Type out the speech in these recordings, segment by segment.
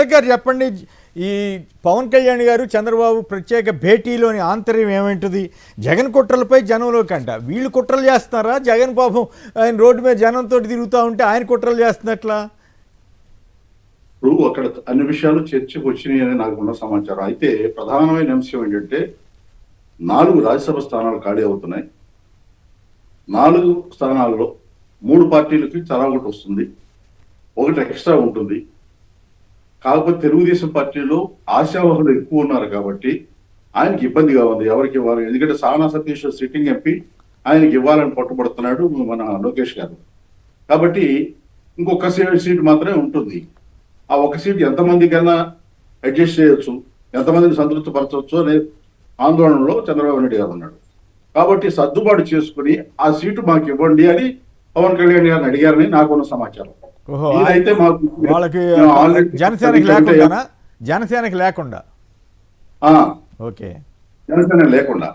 తిలక్ గారు చెప్పండి, ఈ పవన్ కళ్యాణ్ గారు చంద్రబాబు ప్రత్యేక భేటీలోని ఆంతర్యం ఏమేంటిది? జగన్ కుట్రలపై జనంలో కంట వీళ్ళు కుట్రలు చేస్తున్నారా? జగన్ పాపం ఆయన రోడ్డు మీద జనంతో తిరుగుతూ ఉంటే ఆయన కుట్రలు చేస్తున్నట్లా? ఇప్పుడు అక్కడ అన్ని విషయాలు చర్చకు వచ్చినాయి అని నాకు ఉన్న సమాచారం. అయితే ప్రధానమైన అంశం ఏంటంటే 4 రాజ్యసభ స్థానాలు ఖాళీ అవుతున్నాయి. 4 స్థానాల్లో 3 పార్టీలకి తలా ఒకటి వస్తుంది, ఒకటి ఎక్స్ట్రా ఉంటుంది. కాకపోతే తెలుగుదేశం పార్టీలో ఆశావహులు ఎక్కువ ఉన్నారు కాబట్టి ఆయనకి ఇబ్బందిగా ఉంది ఎవరికి ఇవ్వాలి. ఎందుకంటే సానా సతీష్ సిట్టింగ్ ఎంపీ, ఆయనకి ఇవ్వాలని పట్టుబడుతున్నాడు మన లోకేష్ గారు. కాబట్టి ఇంకొక సీట్ మాత్రమే ఉంటుంది. ఆ ఒక సీట్ ఎంతమందికైనా అడ్జస్ట్ చేయొచ్చు, ఎంతమందిని సంతృప్తి పరచవచ్చు అనే ఆందోళనలో చంద్రబాబు నాయుడు గారు ఉన్నాడు. కాబట్టి సర్దుబాటు చేసుకుని ఆ సీటు మాకు ఇవ్వండి అని పవన్ కళ్యాణ్ గారిని అడిగారని నాకున్న సమాచారం. ఇదైతే మాకు వాళ్ళకి జనసేనకి లేకుండా ఓకే, జనసేన లేకుండా,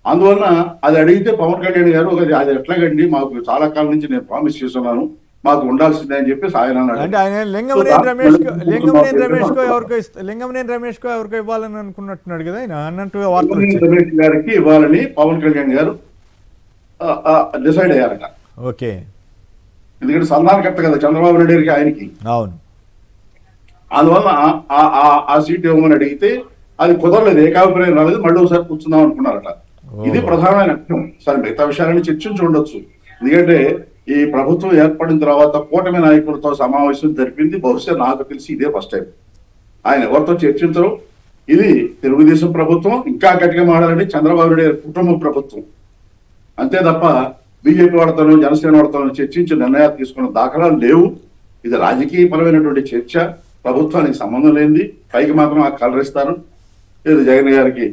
అందువలన అది అడిగితే పవన్ కళ్యాణ్ గారు అది ఎట్లాగండి, మాకు చాలా కాలం నుంచి నేను ప్రామిస్ చేస్తున్నాను, మాకు ఉండాల్సిందే అని చెప్పేసి ఆయన అన్నాడు. అంటే ఆయన లింగమనేని రమేష్ కో ఎవరికో ఇవ్వాలని అనుకున్నట్టున్నాడు కదా ఆయన అన్నట్టు. రమేష్ గారికి ఇవ్వాలని పవన్ కళ్యాణ్ గారు డిసైడ్ అయ్యారట. ఓకే, ఎందుకంటే సంధానకర్త కదా చంద్రబాబు నాయుడు గారికి ఆయనకి. అవును, అందువల్ల ఆ సీట్ ఇవ్వమని అడిగితే అది కుదరలేదు, ఏకాభిప్రాయం రాలేదు, మళ్ళీ ఒకసారి కూర్చుందాం అనుకున్నారట. ఇది ప్రధానమైన అంశం. సరే మిగతా విషయాలని చర్చించి ఉండొచ్చు. ఎందుకంటే ఈ ప్రభుత్వం ఏర్పడిన తర్వాత కూటమి నాయకులతో సమావేశం జరిపింది బహుశా నాకు తెలిసి ఇదే ఫస్ట్ టైం. ఆయన ఎవరితో చర్చించరు. ఇది తెలుగుదేశం ప్రభుత్వం, ఇంకా గట్టిగా మాట్లాడండి చంద్రబాబు నాయుడు కుటుంబ ప్రభుత్వం, అంతే తప్ప బీజేపీ వాడతాను జనసేన వాడతాను చర్చించి నిర్ణయాలు తీసుకున్న దాఖలాలు లేవు. ఇది రాజకీయపరమైనటువంటి చర్చ, ప్రభుత్వానికి సంబంధం లేనిది. పైకి మాత్రం ఆ కలరిస్తారు, లేదు జగన్ గారికి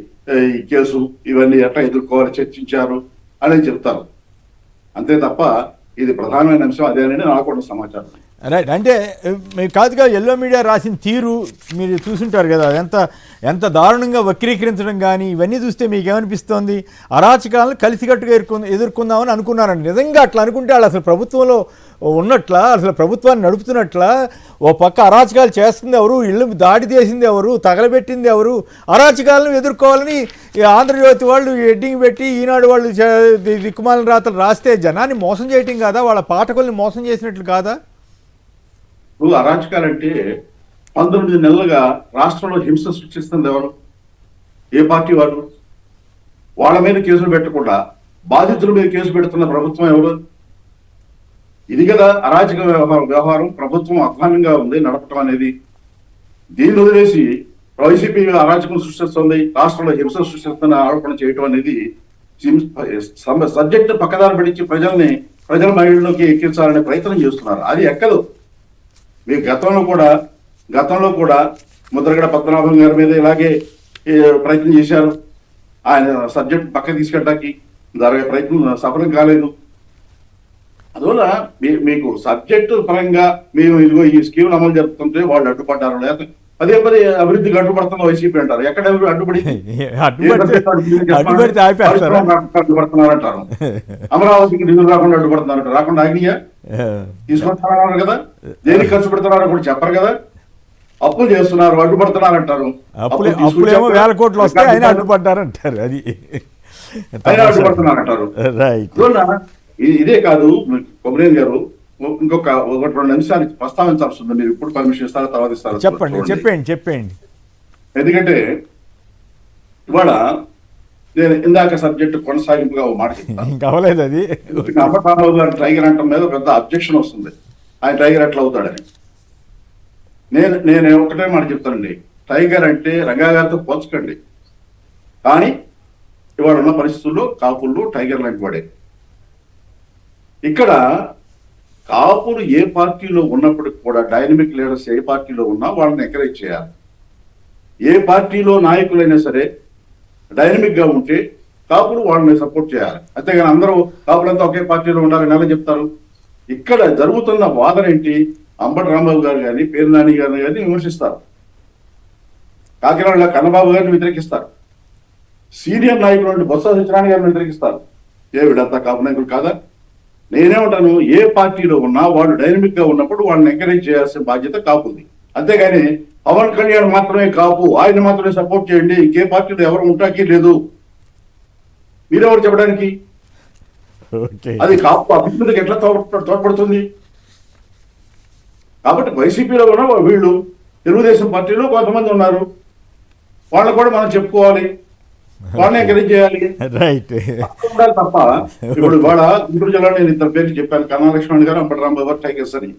ఈ కేసు ఇవన్నీ ఎట్లా ఎదుర్కోవాలి చర్చించారు అనేది చెప్తారు, అంతే తప్ప ఇది ప్రధానమైన అంశం అదేనని నాకున్న సమాచారం. రైట్. అంటే మీరు కాదుగా ఎల్లో మీడియా రాసిన తీరు మీరు చూసుంటారు కదా, ఎంత దారుణంగా వక్రీకరించడం కానీ ఇవన్నీ చూస్తే మీకు ఏమనిపిస్తోంది? అరాచకాలను కలిసికట్టుగా ఎదుర్కొందామని అనుకున్నారండి. నిజంగా అట్లా అనుకుంటే వాళ్ళు అసలు ప్రభుత్వంలో ఉన్నట్లా, అసలు ప్రభుత్వాన్ని నడుపుతున్నట్లా? ఓ పక్క అరాచకాలు చేస్తుంది ఎవరు, ఇళ్ళు దాడి చేసింది ఎవరు, తగలబెట్టింది ఎవరు? అరాచకాలను ఎదుర్కోవాలని ఆంధ్రజ్యోతి వాళ్ళు హెడ్డింగ్ పెట్టి ఈనాడు వాళ్ళు దిక్కుమాలిన రాతలు రాస్తే జనాన్ని మోసం చేయటం కాదా? వాళ్ళ పాఠకుల్ని మోసం చేసినట్లు కాదా? ఇప్పుడు అరాచకాలంటే 19 నెలలుగా రాష్ట్రంలో హింస సృష్టిస్తుంది ఎవరు? ఏ పార్టీ వాళ్ళు? వాళ్ళ మీద కేసులు పెట్టకుండా బాధితుల మీద కేసు పెడుతున్న ప్రభుత్వం ఎవరు? ఇది కదా అరాచక వ్యవహారం. ప్రభుత్వం అధ్వానంగా ఉంది నడపటం అనేది. దీన్ని వదిలేసి వైసీపీ అరాచకం సృష్టిస్తుంది, రాష్ట్రంలో హింస సృష్టిస్తున్న ఆరోపణ చేయటం అనేది సబ్జెక్ట్ పక్కదారి పడించి ప్రజల మైండ్లోకి ఎక్కించాలనే ప్రయత్నం చేస్తున్నారు. అది ఎక్కదు. మీకు గతంలో కూడా ముద్రగడ పద్మనాభం గారి మీద ఇలాగే ప్రయత్నం చేశారు. ఆయన సబ్జెక్ట్ పక్క తీసుకెళ్ళడానికి జరిగే ప్రయత్నం సఫలం కాలేదు. అందువల్ల మీకు సబ్జెక్టు పరంగా మేము ఇదిగో ఈ స్కీమ్ అమలు జరుపుతుంటే వాళ్ళు అడ్డుపడ్డారు, లేకపోతే పదే అభివృద్ధికి అడ్డుపడుతున్న వైసీపీ అంటారు. ఎక్కడ అడ్డుపడి అడ్డుపడుతున్నారంటారు, అమరావతికి నిధులు రాకుండా అడ్డుపడుతున్నారంట. రాకుండా ఆగినాయా? తీసుకొస్తున్నారు కదా, దేనికి ఖర్చు పెడుతున్నారో కూడా చెప్పరు కదా. అప్పులు చేస్తున్నారు, అడ్డుపడుతున్నారంటారు. అప్పులేమో వేల కోట్లు వస్తాయి, ఆయన అడ్డుపడ్డారంటారు. అది ఆయన అడ్డుపడుతున్నారంటారు. ఇదే కాదు కొమరేని గారు, ఇంకొక 1-2 నిమిషాలు ప్రస్తావించాల్సి ఉంది. మీరు ఇప్పుడు పర్మిషన్ ఇస్తారో తర్వాత ఇస్తారో చెప్పండి. ఎందుకంటే ఇవాళ నేను ఇందాక సబ్జెక్టు కొనసాగింపుగా మాట చెప్తాను. అది అప్పట్రామారావు గారు టైగర్ అంటం మీద పెద్ద అబ్జెక్షన్ వస్తుంది, ఆయన టైగర్ ఎట్లా అవుతాడని. నేను ఒకటే మాట చెప్తానండి, టైగర్ అంటే రంగా గారితో పోల్చకండి, కానీ ఇవాళ ఉన్న పరిస్థితుల్లో కాపుళ్ళు టైగర్ లాంటి వాడే. ఇక్కడ కాపులు ఏ పార్టీలో ఉన్నప్పటికి కూడా డైనమిక్ లీడర్స్ ఏ పార్టీలో ఉన్నా వాళ్ళని ఎంకరేజ్ చేయాలి. ఏ పార్టీలో నాయకులైనా సరే డైనమిక్ గా ఉంటే కాపులు వాళ్ళని సపోర్ట్ చేయాలి. అంతేగాని అందరూ కాపులంతా ఒకే పార్టీలో ఉండాలని ఎలా చెప్తారు? ఇక్కడ జరుగుతున్న వాదన ఏంటి? అంబటి రాంబాబు గారు కానీ పేరు నాని గారిని కానీ విమర్శిస్తారు, కాకినాడలో కన్నబాబు గారిని వ్యతిరేకిస్తారు, సీనియర్ నాయకులు బొత్స సత్యనారాయణ గారిని వ్యతిరేకిస్తారు. వీడంతా కాపు నాయకులు కాదా? నేనేమంటాను, ఏ పార్టీలో ఉన్నా వాళ్ళు డైనమిక్ గా ఉన్నప్పుడు వాళ్ళని ఎంకరేజ్ చేయాల్సిన బాధ్యత కాపుంది. అంతేగాని పవన్ కళ్యాణ్ మాత్రమే కాపు, ఆయన మాత్రమే సపోర్ట్ చేయండి, ఇంకే పార్టీలో ఎవరు ఉంటాకి లేదు, మీరెవరు చెప్పడానికి? ఓకే. అది కాపు అభివృద్ధికి ఎట్లా తోడ్పడుతుంది? కాబట్టి వైసీపీలో కూడా వీళ్ళు, తెలుగుదేశం పార్టీలో కొంతమంది ఉన్నారు, వాళ్ళని కూడా మనం చెప్పుకోవాలి, వాళ్ళని ఎంకరేజ్ చేయాలి. రైట్. ఉండాలి తప్ప ఇప్పుడు ఇవాళ గుంటూరు జిల్లాలో నేను ఇద్దరు పేర్లు చెప్పాను, కన్నా లక్ష్మణ్ గారు, అంబటి రాంబాబు, టైగర్స్ అని.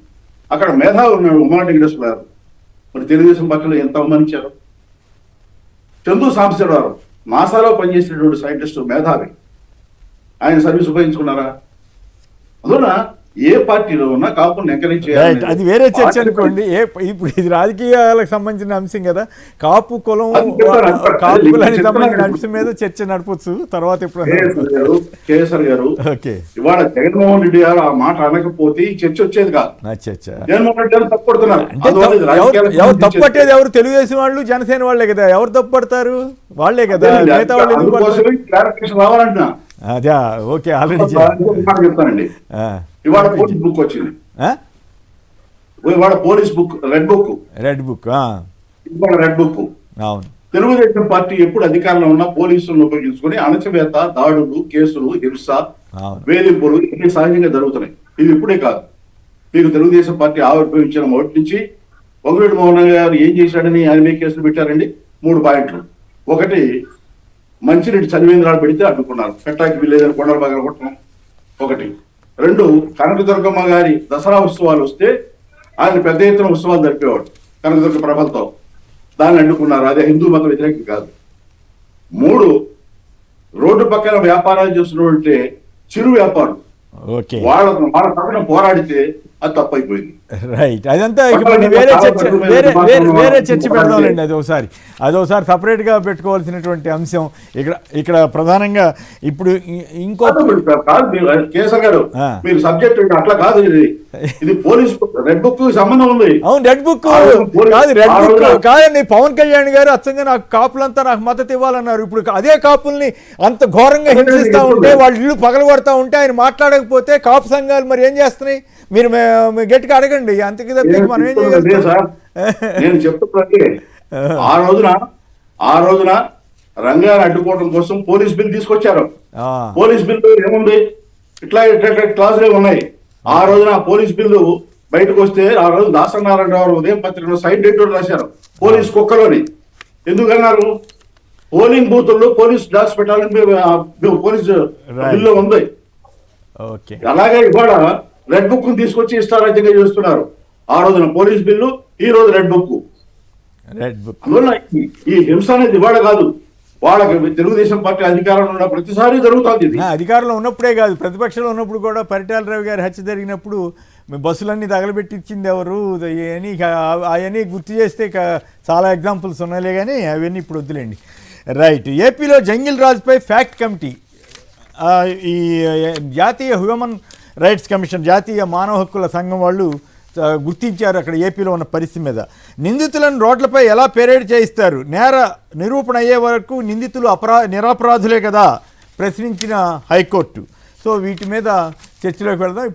అక్కడ మేధావి ఉన్నాడు ఉమారెడ్డి వెంకటేశ్వర గారు, మరి తెలుగుదేశం పార్టీలో ఎంత అవమానించారు. చందు సాంబశివరావు నాసాలో పనిచేసినటువంటి సైంటిస్ట్, మేధావి, ఆయన సర్వీస్ ఉపయోగించుకున్నారా? అందువల్ల ఏ పార్టీలో ఉన్నా కాపుని ఎంకరేజ్ రైట్, చేయాలి. అది వేరే చర్చ అనుకోండి. ఇప్పుడు ఇది రాజకీయాలకు సంబంధించిన అంశం కదా, కాపు కులం, కాపు కులానికి సంబంధించిన అంశం మీద చర్చ నడపచ్చు తర్వాత ఇప్పుడు. కేసర్ గారు, ఓకే, ఇవాళ జగన్మోహన్ రెడ్డి గారు ఆ మాట అనకపోతే ఈ చర్చ వచ్చేది కాదు. అచ్చా. జగన్మోహన్ రెడ్డి గారు తప్పుడుతున్నారు. ఎవరు తప్పట్టేది? ఎవరు? తెలుగుదేశం వాళ్ళు, జనసేన వాళ్ళే కదా. ఎవరు తప్పుపడతారు? వాళ్ళే కదా. మిగతా వాళ్ళు ఎందుకు పడతారు? క్లారిఫికేషన్ రావాలంటున్నా. అదే, ఓకే, ఆల్రెడీ చెప్తానండి. ఇవాళ పోలీస్ బుక్ వచ్చింది, ఇవాళ పోలీస్ బుక్, రెడ్ బుక్, ఇవాళ రెడ్ బుక్. అవును. తెలుగుదేశం పార్టీ ఎప్పుడు అధికారంలో ఉన్న పోలీసులను ఉపయోగించుకుని అణచివేత, దాడులు, కేసులు, హింస, వేధింపులు ఇవన్నీ సహజంగా జరుగుతున్నాయి. ఇది ఇప్పుడే కాదు. మీకు తెలుగుదేశం పార్టీ ఆవిర్భవించిన మొదటి నుంచి వంగవీటి మోహన్ గారు ఏం చేశాడని ఆయన మీద కేసులు పెట్టారండి. 3 పాయింట్లు. ఒకటి, మంచినీటి చలివేంద్రాలు పెడితే అడ్డుకున్నారు, పెట్టాకి వీలేదని కొండల బాగా కొట్టడం ఒకటి. 2, కనకదుర్గమ్మ గారి దసరా ఉత్సవాలు వస్తే ఆయన పెద్ద ఎత్తున ఉత్సవాలు జరిపేవాడు కనకదుర్గ ప్రభలతో, దాన్ని అడ్డుకున్నారు, అదే హిందూ మత వ్యతిరేకం కాదు. 3, రోడ్డు పక్కన వ్యాపారాలు చేస్తున్నటువంటి చిరు వ్యాపారులు, వాళ్ళ తరఫున పోరాడితే అది తప్పైపోయింది. రైట్, అదంతా వేరే చర్చ పెడదాంలేండి. అదొకసారి సపరేట్ గా పెట్టుకోవాల్సినటువంటి అంశం. ఇక్కడ ప్రధానంగా ఇప్పుడు ఇంకో కేసర్ గారు, మీరు సబ్జెక్ట్ అట్లా కాదు, ఇది పోలీస్ రెడ్ బుక్ సంబంధం ఉంది. అవును, రెడ్ బుక్ కాదు, రెడ్ బుక్ కాదండి. పవన్ కళ్యాణ్ గారు అచ్చంగా నాకు కాపులంతా నాకు మద్దతు ఇవ్వాలన్నారు. ఇప్పుడు అదే కాపుల్ని అంత ఘోరంగా హింసిస్తా ఉంటే, వాళ్ళు ఇల్లు పగలగొడతా ఉంటే ఆయన మాట్లాడకపోతే కాపు సంఘాలు మరి ఏం చేస్తున్నాయి? మీరు గట్టిగా అడగండి. అంతకి మనం ఏం చేయగలుగుతాం? నేను చెప్తున్నది, ఆ రోజున రంగాన్ని అడ్డుకోవడం కోసం పోలీస్ బిల్ తీసుకొచ్చారు. పోలీస్ బిల్లు ఏముంది, ఇట్లా క్లాసులే ఉన్నాయి. ఆ రోజున పోలీస్ బిల్లు బయటకు వస్తే, ఆ రోజు దాసనారాయణరావు ఉదయం పత్రికలో సైడ్ డేట్ రాశారు, పోలీస్ కుక్కలోని. ఎందుకన్నారు? పోలింగ్ బూతుల్లో పోలీస్ డాక్స్ పెట్టాలని పోలీస్ బిల్లు ఉంది. అలాగే ఇవాళ రెడ్ బుక్ తీసుకొచ్చి ఇష్టారాజ్యంగా చేస్తున్నారు. ఆ రోజున పోలీస్ బిల్లు, ఈ రోజు రెడ్ బుక్. అందువల్ల ఈ హింస అనేది ఇవాళ కాదు, వాళ్ళకి తెలుగుదేశం పార్టీ అధికారంలో ఉన్న ప్రతిసారి జరుగుతుంది. అధికారంలో ఉన్నప్పుడే కాదు, ప్రతిపక్షంలో ఉన్నప్పుడు కూడా పరిటాల రవి గారి హత్య జరిగినప్పుడు బస్సులన్నీ తగలబెట్టించింది ఎవరు అని అవన్నీ గుర్తు చేస్తే చాలా ఎగ్జాంపుల్స్ ఉన్నాయిలే, కానీ అవన్నీ ఇప్పుడు వద్దులేండి. రైట్. ఏపీలో జంగిల్ రాజ్పై ఫ్యాక్ట్ కమిటీ, ఈ జాతీయ హ్యూమన్ రైట్స్ కమిషన్, జాతీయ మానవ హక్కుల సంఘం వాళ్ళు గుర్తించారు అక్కడ ఏపీలో ఉన్న పరిస్థితి మీద. నిందితులను రోడ్లపై ఎలా పెరేడ్ చేయిస్తారు? నేర నిరూపణ అయ్యే వరకు నిందితులు నిరపరాధులే కదా ప్రశ్నించిన హైకోర్టు. సో వీటి మీద చర్చలోకి వెళ్దాం.